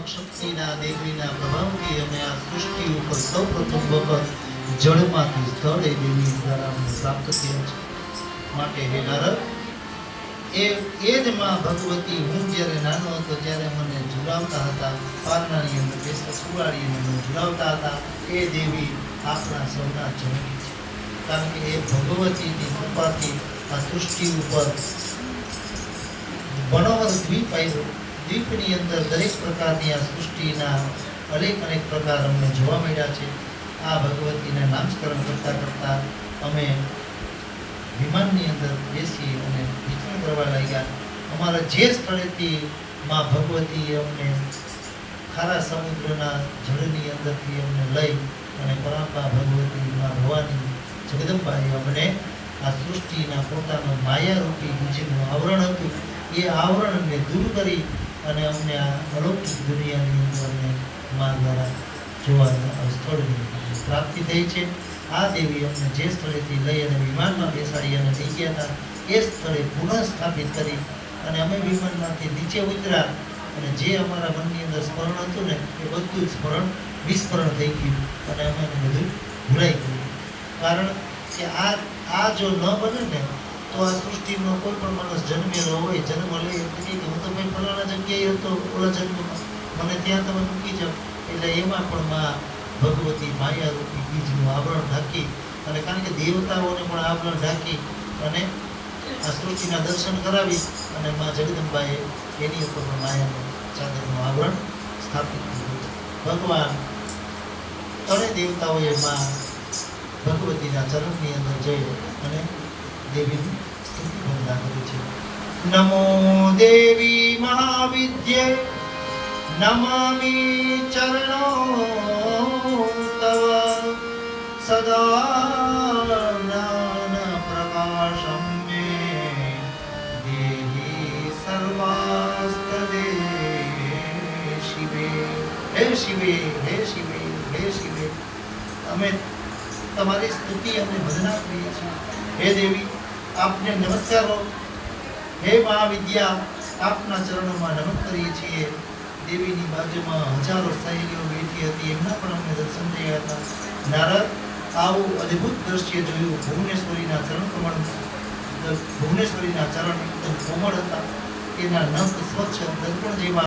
શક્તિના દેવીના પ્રભાવથી અમે આ સૃષ્ટિ ઉપર સૌપ્રથમ વખત જળમાંથી સ્થળે દેવી દ્વારા પ્રાપ્ત થયા છે. માટે હે નારદ, એ જ માં ભગવતી હું જ્યારે નાનો હતો ત્યારે મને ઝુલાવતા હતા, પારણાની અંદર બેસતા સુવાડીને મને ઝુલાવતા હતા. એ દેવી આપણા સૌના જનની છે. કારણ કે એ ભગવતીની કૃપાથી આ સૃષ્ટિ ઉપર વનોવર દ્વીપ આવ્યો. દ્વીપની અંદર દરેક પ્રકારની આ સૃષ્ટિના અનેક પ્રકાર અમને જોવા મળ્યા છે. આ ભગવતીને નામસ્મરણ કરતા કરતા અમે વિમાનની અંદર બેસી અને વિચરણ કરવા લાગ્યા. અમારા જે સ્થળેથી માં ભગવતી અમને ખારા સમુદ્રના જળની અંદરથી અમને લઈ અને પરાંપા ભગવતી માં ભવાની જગદંબાએ અમને આ સૃષ્ટિના પોતાનું માયારૂપી જેનું આવરણ હતું એ આવરણને દૂર કરી અને અમને આ અલૌકિક દુનિયાની અંદર અમને મા દ્વારા જોવાના સ્થળની પ્રાપ્તિ થઈ છે. આ દેવી અમને જે સ્થળેથી લઈ અને વિમાનમાં બેસાડી અને લઈ ગયા હતા એ સ્થળે પુનઃ સ્થાપિત કરી અને અમે વિમાનમાંથી નીચે ઉતર્યા અને જે અમારા મનની અંદર સ્મરણ હતું ને એ બધું જ સ્મરણ વિસ્મરણ થઈ ગયું અને અમે બધું ભૂલાઈ ગયું. કારણ કે આ જો ન બને ને તો આ સૃષ્ટિનો કોઈ પણ માણસ જન્મેલો હોય, જન્મ લે કે હું તો ભાઈ ફલાણા જગ્યાએ હતો ઓલા જન્મમાં, મને ત્યાં તમે મૂકી જાઓ. એટલે એમાં પણ માં ભગવતી માયારૂપી બીજનું આવરણ ઢાંકી અને કારણ કે દેવતાઓને પણ આવરણ ઢાંકી અને આ સૃષ્ટિના દર્શન કરાવી અને માં જગદંબાએ એની ઉપર પણ માયાનું ચાદરનું આવરણ સ્થાપિત કર્યું. ભગવાન ત્રણેય દેવતાઓએ માં ભગવતીના ચરણની અંદર જઈ અને દેવીની સ્તુતિ વંદના કરી છે. નમો દેવી મહાવિદ્યે નમામિ ચરણો તવ સદા જ્ઞાન પ્રકાશમ મે દેહી સર્વાસ્તદે શિવે. હે શિવે, હે શિવે, હે શિવે, અમે તમારી સ્તુતિ અને વંદના કરીએ છીએ. હે દેવી, આપને નમસ્કારો. હે મહાવિદ્યા, આપના ચરણોમાં નમન કરીએ છીએ. દેવીની બાજુમાં હજારો સહેલીઓ બેઠી હતી, એમના પણ અમને દર્શન થયા હતા. નારદ, આવું અદ્ભુત દ્રશ્ય જોયું. ભુવનેશ્વરીના ચરણ એકદમ કોમળ હતા, એના નખ સ્વચ્છ દર્પણ જેવા